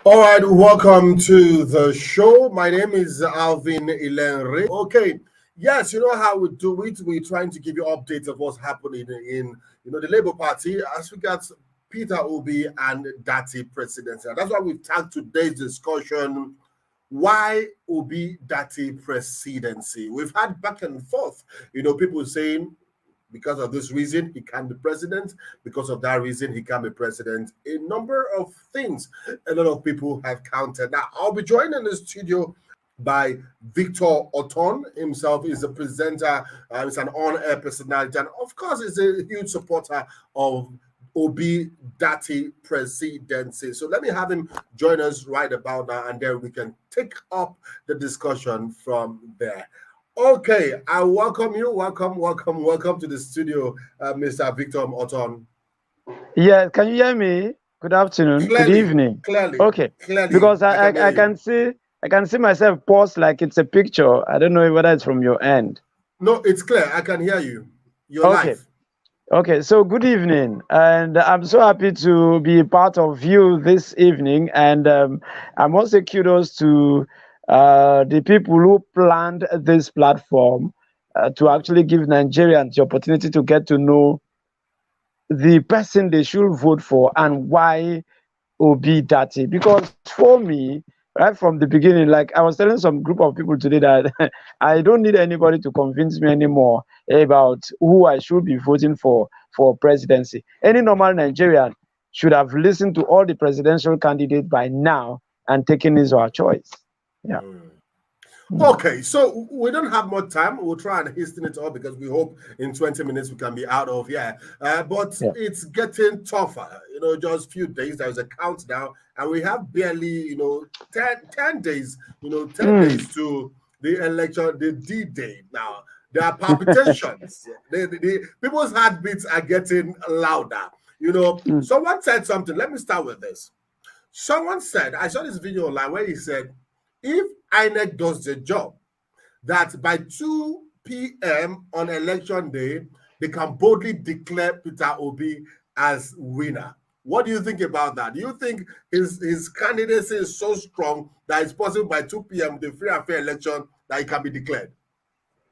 All right, welcome to the show. My name is Alvin Ilenre. Okay, yes, you know how we do it. We're trying to give you updates of what's happening in the Labour Party as regards Peter Obi and Dati presidency. And that's why we've tagged today's discussion. Why Obi Dati presidency? We've had back and forth, people saying because of this reason, he can be president. Because of that reason, he can be president. A number of things a lot of people have counted. Now, I'll be joined in the studio by Victor OTON. Himself is a presenter, he's an on-air personality, and of course, he's a huge supporter of Obi Dati presidency. So let me have him join us right about now, and then we can take up the discussion from there. Okay, I welcome you. Welcome to the studio, Mr. Victor OTON. Yeah, can you hear me? Good afternoon. Clearly, good evening. Clearly. Okay. Clearly, Because I can can see myself paused like it's a picture. I don't know whether it's from your end. No, it's clear. I can hear you. You're live. Okay, so good evening, and I'm so happy to be part of you this evening, and I'm also kudos to the people who planned this platform to actually give Nigerians the opportunity to get to know the person they should vote for and why Obi Dati. Because for me, right from the beginning, like I was telling some group of people today that I don't need anybody to convince me anymore about who I should be voting for presidency. Any normal Nigerian should have listened to all the presidential candidates by now and taken his or her choice. Yeah. Okay, so we don't have much time. We'll try and hasten it up because we hope in 20 minutes we can be out of here. But it's getting tougher. Just a few days. There's a countdown, and we have barely, 10 days, 10 days to the election, the D-Day. Now, there are palpitations. the people's heartbeats are getting louder. Someone said something. Let me start with this. Someone said, I saw this video online where he said, if INEC does the job, that by 2 p.m. on election day, they can boldly declare Peter Obi as winner. What do you think about that? Do you think his candidacy is so strong that it's possible by 2 p.m. the free and fair election that it can be declared?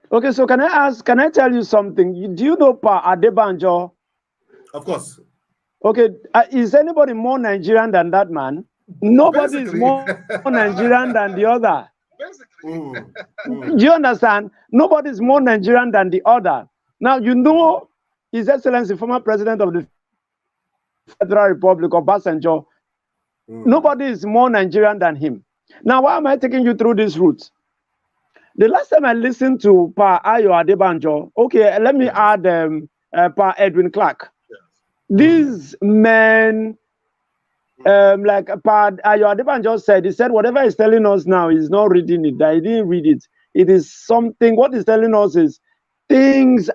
Okay, so can I tell you something? Do you know Pa Adebanjo? Of course. Okay, is anybody more Nigerian than that man? Nobody is more Nigerian than the other. Do you understand? Nobody is more Nigerian than the other. Now, His Excellency, former President of the Federal Republic of Obasanjo, nobody is more Nigerian than him. Now, why am I taking you through this route? The last time I listened to Pa Ayo Adebanjo, okay, let me add Pa Edwin Clark. These men, like Pa Ayo Adebanjo said, he said, whatever he's telling us now, he's not reading it. That he didn't read it. It is something, what he's telling us is things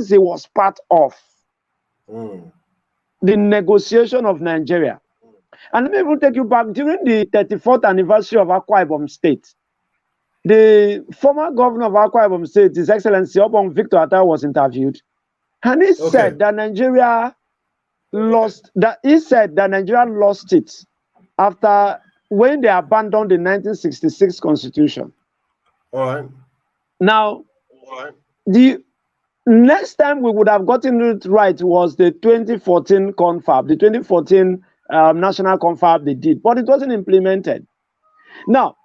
he was part of. The negotiation of Nigeria. And let me even take you back during the 34th anniversary of Akwa Ibom State. The former governor of Akwa Ibom State, His Excellency Obong Victor Atta, was interviewed. And he said that Nigeria lost it after when they abandoned the 1966 constitution. All right. Now, the next time we would have gotten it right was the 2014 confab, the 2014 national confab they did, but it wasn't implemented. Now,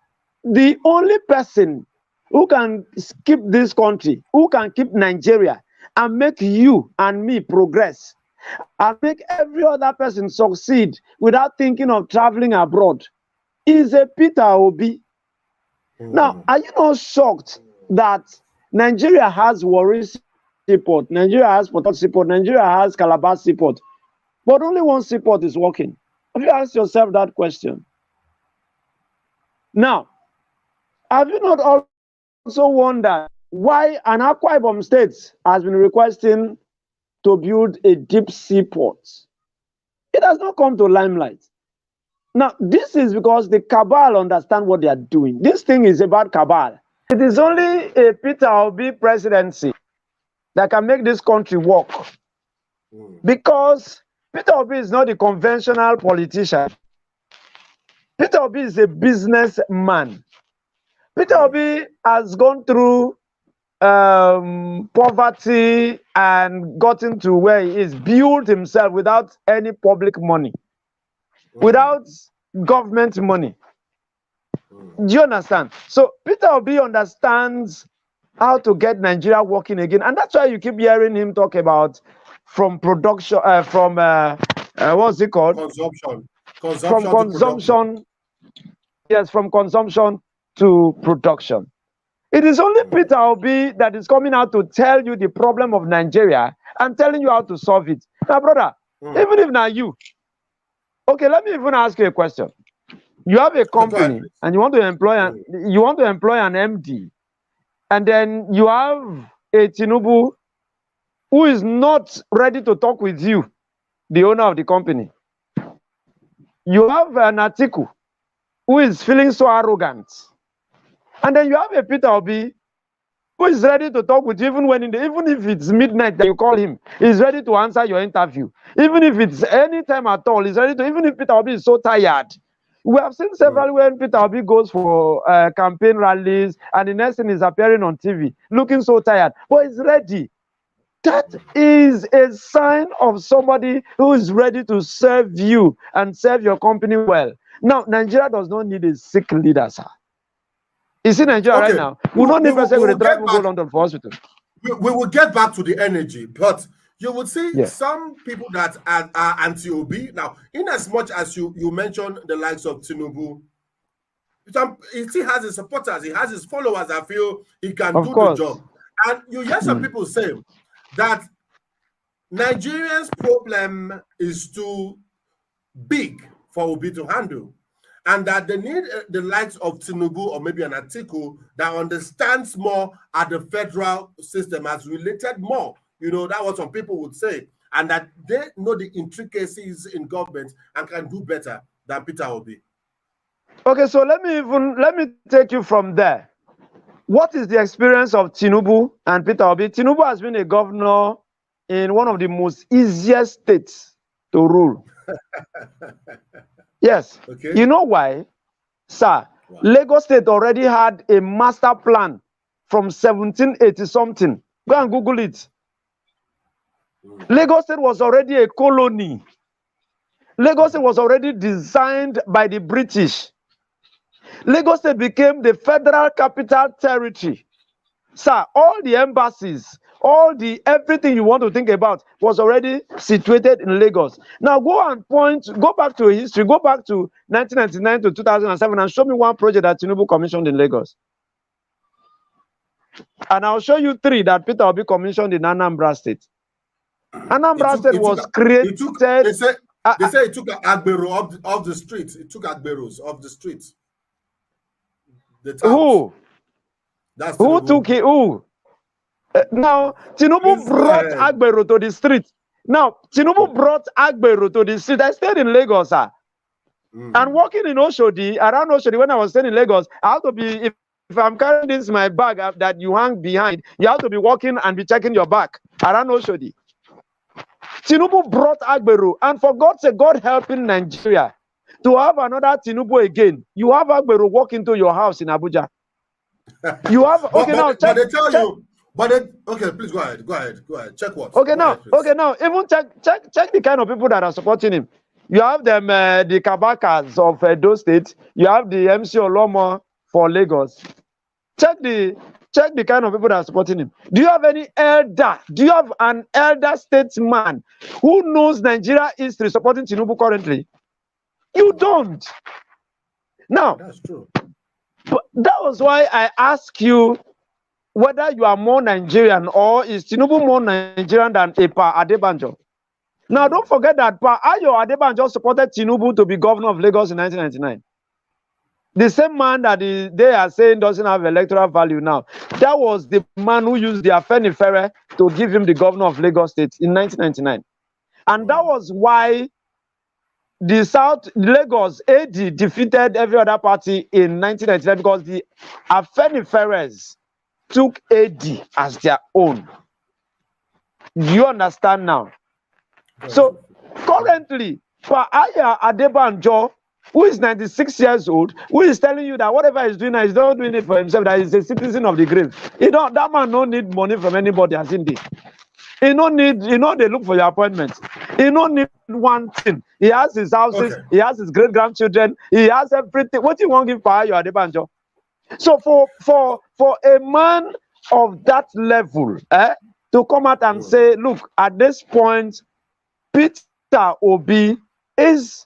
the only person who can keep this country, who can keep Nigeria and make you and me progress, and make every other person succeed without thinking of traveling abroad, is a Peter Obi. Now, are you not shocked that Nigeria has Warri seaport, Nigeria has Port Harcourt seaport, Nigeria has Calabar seaport, but only one seaport is working? Have you asked yourself that question? Now, have you not also wondered why an Akwa Ibom state has been requesting to build a deep sea port? It has not come to limelight. Now, this is because the cabal understand what they are doing. This thing is about cabal. It is only a Peter Obi presidency that can make this country work. Because Peter Obi is not a conventional politician. Peter Obi is a businessman. Peter Obi has gone through poverty and gotten to where he is, built himself without any public money, without government money. Do you understand? So Peter Obi understands how to get Nigeria working again, and that's why you keep hearing him talk about from production, what's it called? Consumption. From consumption. Yes, from consumption to production. It is only Peter Obi that is coming out to tell you the problem of Nigeria and telling you how to solve it. Now, brother, even if now you, okay, let me even ask you a question. You have a company and you want to employ an MD, and then you have a Tinubu who is not ready to talk with you, the owner of the company. You have an Atiku who is feeling so arrogant, and then you have a Peter Obi who is ready to talk with you even if it's midnight that you call him. He's ready to answer your interview. Even if it's any time at all, he's ready to. Even if Peter Obi is so tired. We have seen several when Peter Obi goes for campaign rallies and the next thing is appearing on TV, looking so tired, but he's ready. That is a sign of somebody who is ready to serve you and serve your company well. Now, Nigeria does not need a sick leader, sir. You see Nigeria right now? We don't need person to drive to go London for hospital. We will get back to the energy, but you would see some people that are anti-Obi. Now, in as much as you mentioned the likes of Tinubu, he still has his supporters, he has his followers that feel he can do the job. And you hear some people say that Nigerians' problem is too big for Obi to handle, and that they need the likes of Tinubu or maybe an Atiku that understands more at the federal system, has related more. You know, that's what some people would say, and that they know the intricacies in government and can do better than Peter Obi. Okay, so let me take you from there. What is the experience of Tinubu and Peter Obi? Tinubu has been a governor in one of the most easiest states to rule. Yes. Okay. You know why? Sir, wow. Lagos State already had a master plan from 1780 something. Go and Google it. Lagos State was already a colony. Lagos State was already designed by the British. Lagos State became the federal capital territory. Sir, all the embassies, everything you want to think about was already situated in Lagos. Now go back to history, go back to 1999 to 2007 and show me one project that Tinubu commissioned in Lagos. And I'll show you 3 that Peter Obi commissioned in Anambra State. Anambra State was created. They say it took Agbero off the streets. It took Agberos off the streets. Who? That's who took it? Who? Now Tinubu brought Agbero to the street. Now Tinubu brought Agbero to the street. I stayed in Lagos, sir. And walking in Oshodi, around Oshodi, when I was staying in Lagos, I have to be, if I'm carrying this my bag that you hang behind, you have to be walking and be checking your back around Oshodi. Tinubu brought Agbero, and for God's sake, God helping Nigeria to have another Tinubu again. You have Agbero walk into your house in Abuja. You have but they tell you. Okay, please go ahead. Check what? Okay, now, even check the kind of people that are supporting him. You have them, the Kabakas of Edo State. You have the MC Olomo for Lagos. Check the kind of people that are supporting him. Do you have any elder? Do you have an elder statesman who knows Nigeria history supporting Tinubu currently? You don't. Now, that's true. But that was why I ask you whether you are more Nigerian or is Tinubu more Nigerian than Pa Adebanjo. Now, don't forget that Pa Ayo Adebanjo supported Tinubu to be governor of Lagos in 1999. The same man that they are saying doesn't have electoral value now. That was the man who used the Afenifere to give him the governor of Lagos State in 1999. And that was why the South Lagos AD defeated every other party in 1999 because the Afeniferes took AD as their own. Do you understand now? So currently, Pa Aya Adebanjo who is 96 years old, who is telling you that whatever he's doing, he's not doing it for himself, that he's a citizen of the grave. That man don't need money from anybody, as in this. He don't need, they look for your appointments. He don't need one thing. He has his houses, he has his great-grandchildren, he has everything. What you want to give power, you are the banjo. So for a man of that level, to come out and say, look, at this point, Peter Obi is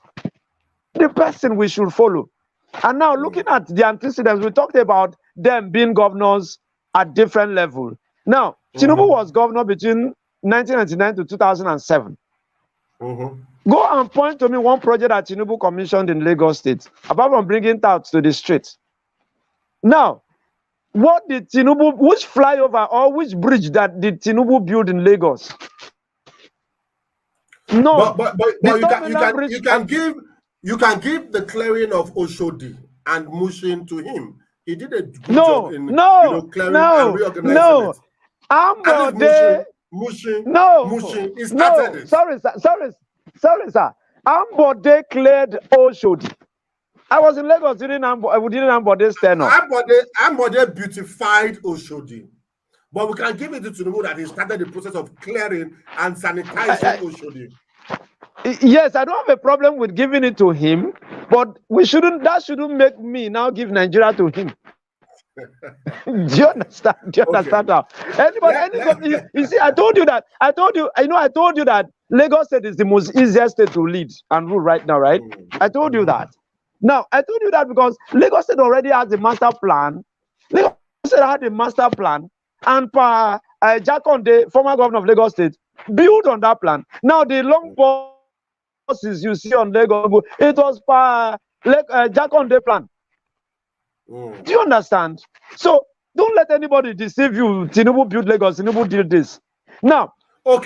the person we should follow. And now looking at the antecedents, we talked about them being governors at different levels. Now, Tinubu was governor between 1999 to 2007. Go and point to me one project that Tinubu commissioned in Lagos State, apart from bringing touts to the streets. Now, what did Tinubu, which flyover or which bridge that did Tinubu build in Lagos? No, but you can give the clearing of Oshodi and Mushin to him. He did a good job in clearing and reorganizing it. Mushin is it. Sorry, sir. Ambode cleared Oshodi. I was in Lagos during Ambode's tenure. Ambode beautified Oshodi. But we can give it to Tinubu that he started the process of clearing and sanitizing Oshodi. Yes, I don't have a problem with giving it to him, but that shouldn't make me now give Nigeria to him. Do you understand? Now? Anybody, you see, I told you that Lagos State is the most easiest state to lead and rule right now, right? I told you that. Now, I told you that because Lagos State already has a master plan. Lagos State had a master plan, and Jakonde, former governor of Lagos State, built on that plan. Now, the long buses you see on Lagos, it was Jakonde plan. Do you understand? So don't let anybody deceive you. Tinubu built Lagos. Tinubu did this. Now, if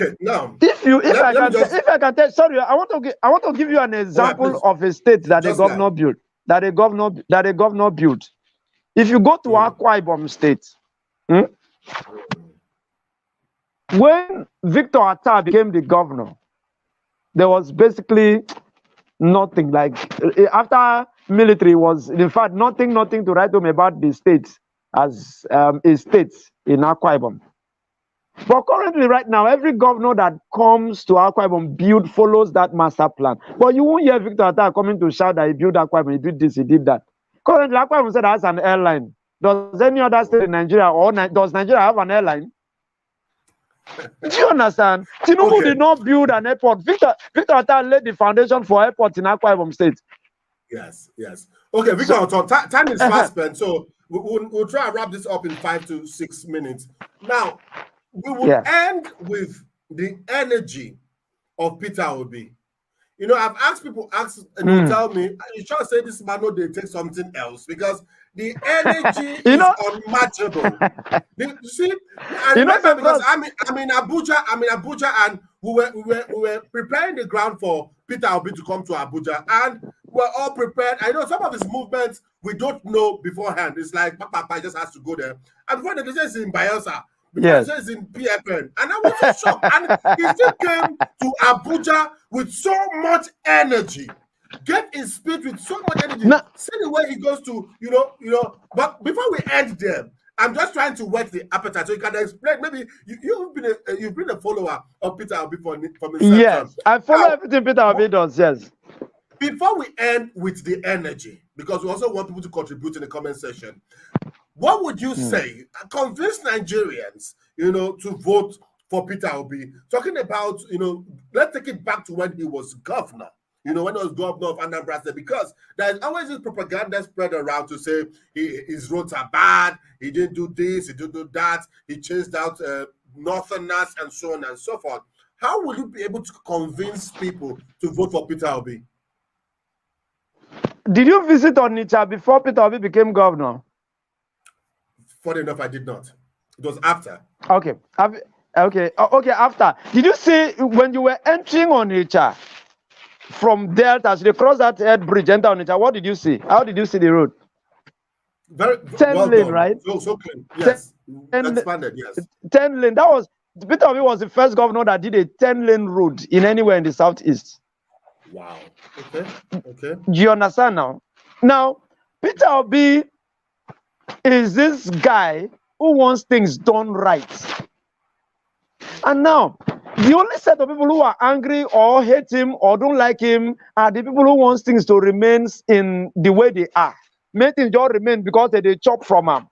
I can tell, sorry, I want to give you an example of a state that a governor built. That a governor built. If you go to Akwa Ibom State, when Victor Atta became the governor, there was basically nothing. Like after military was, in fact, nothing to write home about the states as a state in Akwa Ibom. But currently, right now, every governor that comes to Akwa Ibom follows that master plan. But you won't hear Victor Atta coming to shout that he built Akwa Ibom, he did this, he did that. Currently, Akwa Ibom said has an airline. Does any other state in Nigeria does Nigeria have an airline? Do you understand? Tinubu did not build an airport. Victor Atta laid the foundation for airports in Akwa Ibom State. Yes. Okay, Victor, time is fast spent, so we'll try and wrap this up in 5 to 6 minutes. Now, we will end with the energy of Peter Obi. I've asked people, and they tell me, you should say this man, no, they take something else because the energy is unmatchable. You see, I remember because I'm in Abuja, and we were preparing the ground for Peter Obi to come to Abuja, and we're all prepared. I know some of his movements we don't know beforehand. It's like Papa just has to go there, and when the decision is in Bayelsa, because it's in PFN, and I was so shocked. And he still came to Abuja with so much energy. Get his speech with so much energy. See the way he goes to, But before we end there, I'm just trying to whet the appetite so you can explain. Maybe you've been a follower of Peter Obi from his Yes, I follow everything Peter Obi does. Yes. Before we end with the energy, because we also want people to contribute in the comment section, what would you say? Convince Nigerians, to vote for Peter Obi. Talking about, let's take it back to when he was governor. When he was governor of Anambra State, because there's always this propaganda spread around to say his roads are bad, he didn't do this, he didn't do that, he chased out Northerners and so on and so forth. How will you be able to convince people to vote for Peter Obi? Did you visit Onitsha before Peter Obi became governor? Funny enough, I did not. It was after. Okay, after. Did you see when you were entering Onitsha from Delta, as you cross that head bridge, enter Onitsha, what did you see? How did you see the road? Very 10 well lane, done. right? So clean. Yes. Expanded, yes. 10 lane. That was Peter Obi was the first governor that did a 10-lane road in anywhere in the southeast. Wow. Okay. Okay. Do you understand now? Now, Peter Obi is this guy who wants things done right. And now, the only set of people who are angry or hate him or don't like him are the people who want things to remain in the way they are. Make things just remain because they chop from him.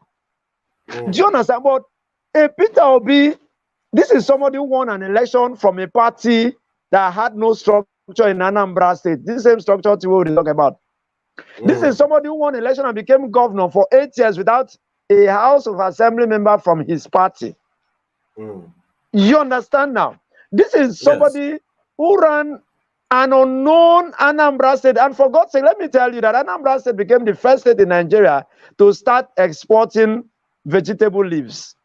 Do you understand? But Peter Obi, this is somebody who won an election from a party that had no structure in Anambra State. This same structure we will talk about. This is somebody who won election and became governor for 8 years without a House of Assembly member from his party. You understand now? This is somebody who ran an unknown Anambra State. And for God's sake, let me tell you that Anambra State became the first state in Nigeria to start exporting vegetable leaves.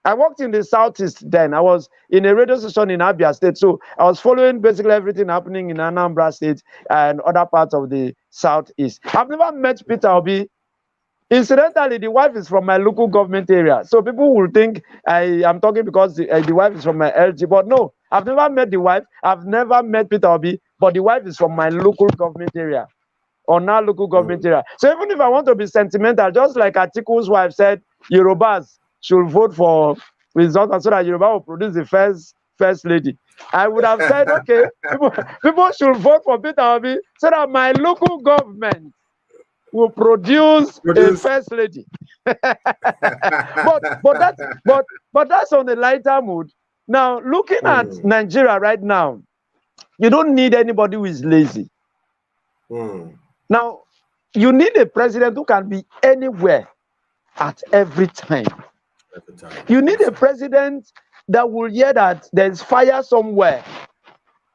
I worked in the Southeast then. I was in a radio station in Abia State. So I was following basically everything happening in Anambra State and other parts of the Southeast. I've never met Peter Obi. Incidentally, the wife is from my local government area. So people will think I am talking because the wife is from my LG. But no, I've never met the wife. I've never met Peter Obi. But the wife is from my local government area. Or now local government area. So even if I want to be sentimental, just like Atiku's wife said, Yorubas should vote for his daughter so that Yoruba will produce the first lady. I would have said, okay, people should vote for Peter Obi so that my local government will produce a first lady. but that's on a lighter mood. Now, looking at Nigeria right now, you don't need anybody who is lazy. Now, you need a president who can be anywhere at every time. You need a president that will hear that there's fire somewhere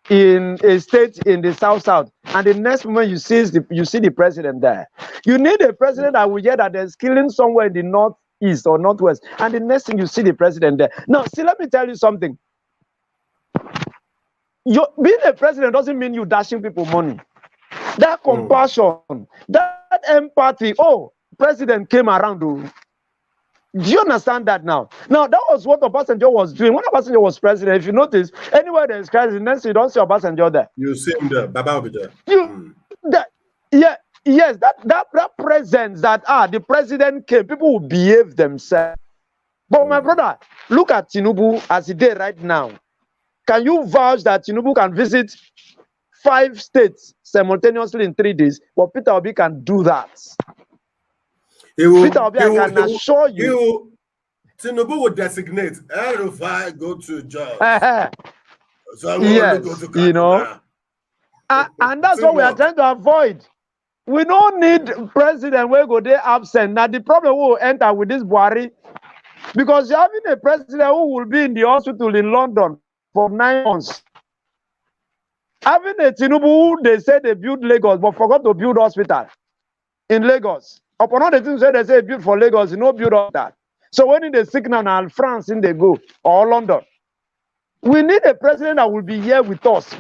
in a state in the south, and the next moment you see the president there. You need a president that will hear that there's killing somewhere in the northeast or northwest, and the next thing you see the president there. Now, see, let me tell you something. Being a president doesn't mean you dashing people money. That compassion, that empathy. Oh, president came around. Do you understand that now? Now, that was what Obasanjo was doing. When Obasanjo was president, if you notice, anywhere there is crisis, next you don't see Obasanjo there. You see him there, Baba will be there. Yes, that presence that the president came, people will behave themselves. But my brother, look at Tinubu as he did right now. Can you vouch that Tinubu can visit 5 states simultaneously in 3 days? But Peter Obi can do that. Peter Obi, I can assure you. Tinubu will designate El-Rufai go to Jos. So yes, go to you know. And that's what we are trying to avoid. We don't need president where go there absent. Now the problem will enter with this Buhari, because you're having a president who will be in the hospital in London for 9 months. Having a Tinubu who they say they built Lagos but forgot to build hospital in Lagos. Upon all the things they say build for Lagos, you know, build all that. So when in the signal now France in they go or London, we need a president that will be here with us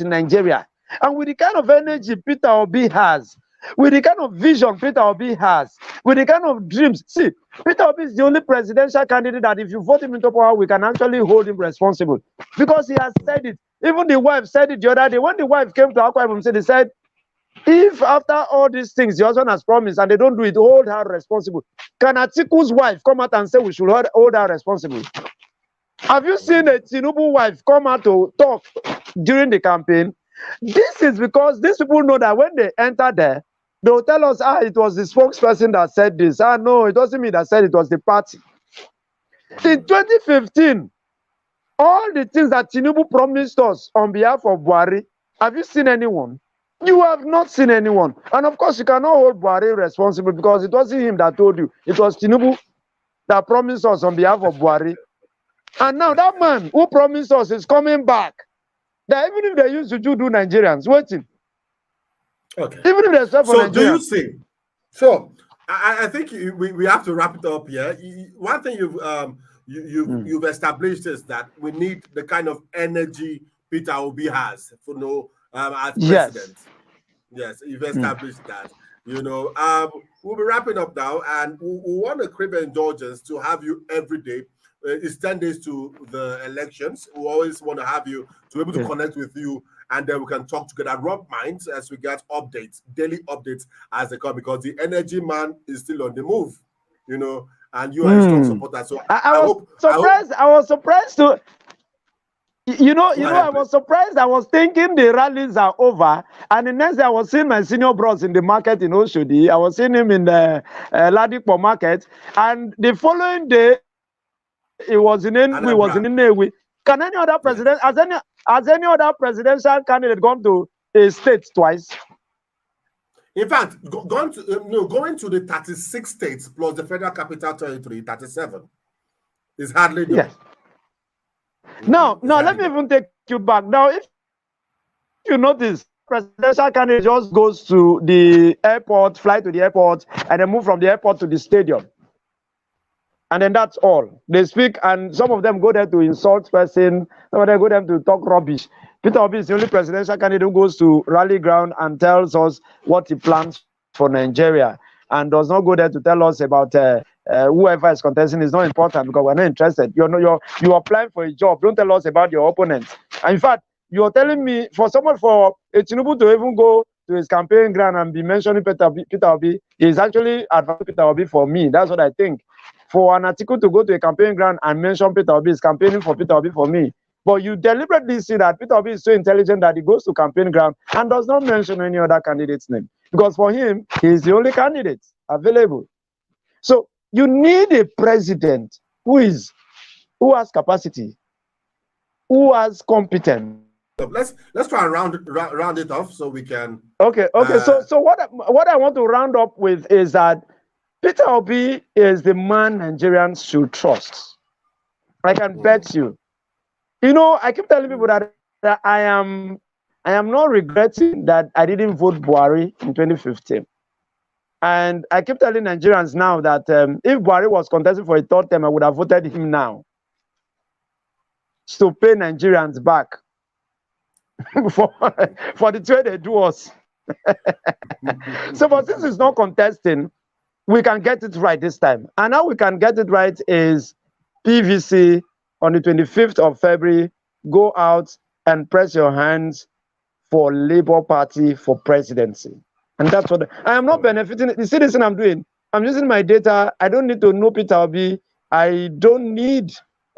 in Nigeria. And with the kind of energy Peter Obi has, with the kind of vision Peter Obi has, with the kind of dreams. See, Peter Obi is the only presidential candidate that if you vote him into power, we can actually hold him responsible. Because he has said it. Even the wife said it the other day. When the wife came to Akwa Ibom, they said, if after all these things the husband has promised and they don't do it, hold her responsible. Can Atiku's wife come out and say we should hold her responsible? Have you seen a Tinubu wife come out to talk during the campaign? This is because these people know that when they enter there, they will tell us, it was the spokesperson that said this. No, it wasn't me that said it, was the party. In 2015, all the things that Tinubu promised us on behalf of Buhari, have you seen anyone? You have not seen anyone. And of course, you cannot hold Buhari responsible because it wasn't him that told you. It was Tinubu that promised us on behalf of Buhari. And now that man who promised us is coming back. That even if they used to do Nigerians, waiting. Okay. Even if they start for Nigerians. Do you see? So I think we have to wrap it up here. One thing you've established is that we need the kind of energy Peter Obi has for as president. Yes, you've established that. We'll be wrapping up now, and we want to crave indulgence to have you every day. It's 10 days to the elections. We always want to have you to be able to connect with you and then we can talk together, rub minds as we get updates, daily updates as they come, because the energy man is still on the move, you know, and you are a strong supporter. So I was surprised to. I was surprised. I was thinking the rallies are over, and the next day I was seeing my senior bros in the market in Oshodi. I was seeing him in the Ladipo market, and the following day he was in Nnewi. Can any other president, has any other presidential candidate gone to a state twice? In fact, going to the 36 states plus the Federal Capital Territory, 37 is hardly done. Yes. Now, let me even take you back. Now, if you notice, presidential candidate just goes to the airport, fly to the airport, and then move from the airport to the stadium. And then that's all. They speak, and some of them go there to insult person, some of them go there to talk rubbish. Peter Obi is the only presidential candidate who goes to rally ground and tells us what he plans for Nigeria, and does not go there to tell us about whoever is contesting. Is not important because we're not interested. You're applying for a job. Don't tell us about your opponents. And in fact, you're telling me for Tinubu to even go to his campaign ground and be mentioning Peter Obi is actually advancing Peter Obi for me. That's what I think. For an article to go to a campaign ground and mention Peter Obi is campaigning for Peter Obi for me. But you deliberately see that Peter Obi is so intelligent that he goes to campaign ground and does not mention any other candidate's name. Because for him, he is the only candidate available. So you need a president who has capacity, who has competence. Let's try and round it off so we can. Okay. So what I want to round up with is that Peter Obi is the man Nigerians should trust. I can bet you. I keep telling people that I am not regretting that I didn't vote Buhari in 2015. And I keep telling Nigerians now that if Buhari was contesting for a third term, I would have voted him now to pay Nigerians back for the trade they do us. So, but since it's not contesting, we can get it right this time. And how we can get it right is PVC on the 25th of February, go out and press your hands for Labour Party for presidency. And that's what I am not benefiting. You see this thing I'm doing? I'm using my data. I don't need to know Peter Obi. I don't need,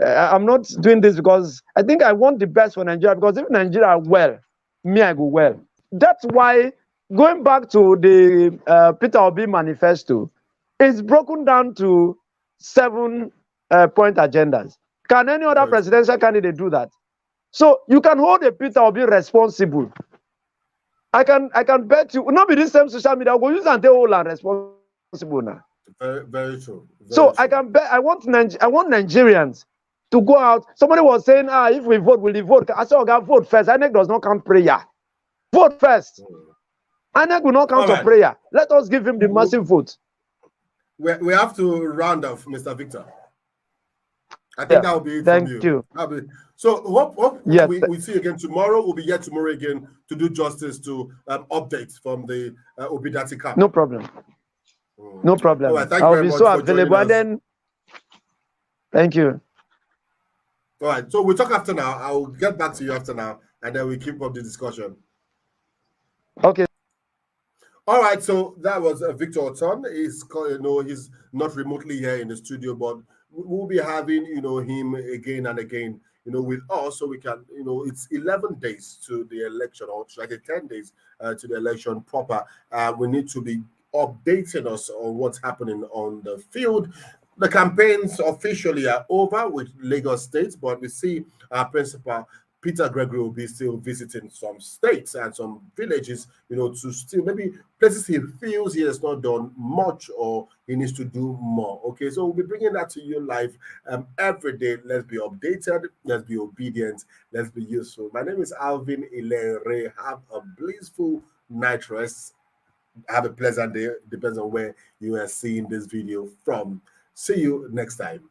I'm not doing this because I think I want the best for Nigeria, because if Nigeria are well, me, I go well. That's why going back to the Peter Obi manifesto, it's broken down to 7 point agendas. Can any other presidential candidate do that? So you can hold a Peter Obi responsible. I can bet you, not be this same social media, I'll go use and hold and responsible now. Very true. I can bet, I want Nigerians to go out. Somebody was saying, if we vote, will you vote? I said, okay, vote first. INEC does not count prayer. Vote first. INEC will not count for prayer. Let us give him the massive vote. We have to round off, Mr. Victor. I think that will be it from you. Thank you. So hope we see you again tomorrow. We'll be here tomorrow again to do justice to updates from the Obidati camp. No problem. No problem. Right, I'll be so available. And then, thank you. All right. So we'll talk after now. I'll get back to you after now, and then we keep up the discussion. Okay. All right. So that was Victor OTON. He's not remotely here in the studio, but we'll be having him again and again with us, so we can it's 11 days to the election, or like 10 days to the election proper. We need to be updating us on what's happening on the field. The campaigns officially are over with Lagos State, but we see our principal Peter Gregory will be still visiting some states and some villages, to still maybe places he feels he has not done much or he needs to do more. Okay, so we'll be bringing that to you live every day. Let's be updated, let's be obedient, let's be useful. My name is Alvin Ilenre. Have a blissful night rest. Have a pleasant day. Depends on where you are seeing this video from. See you next time.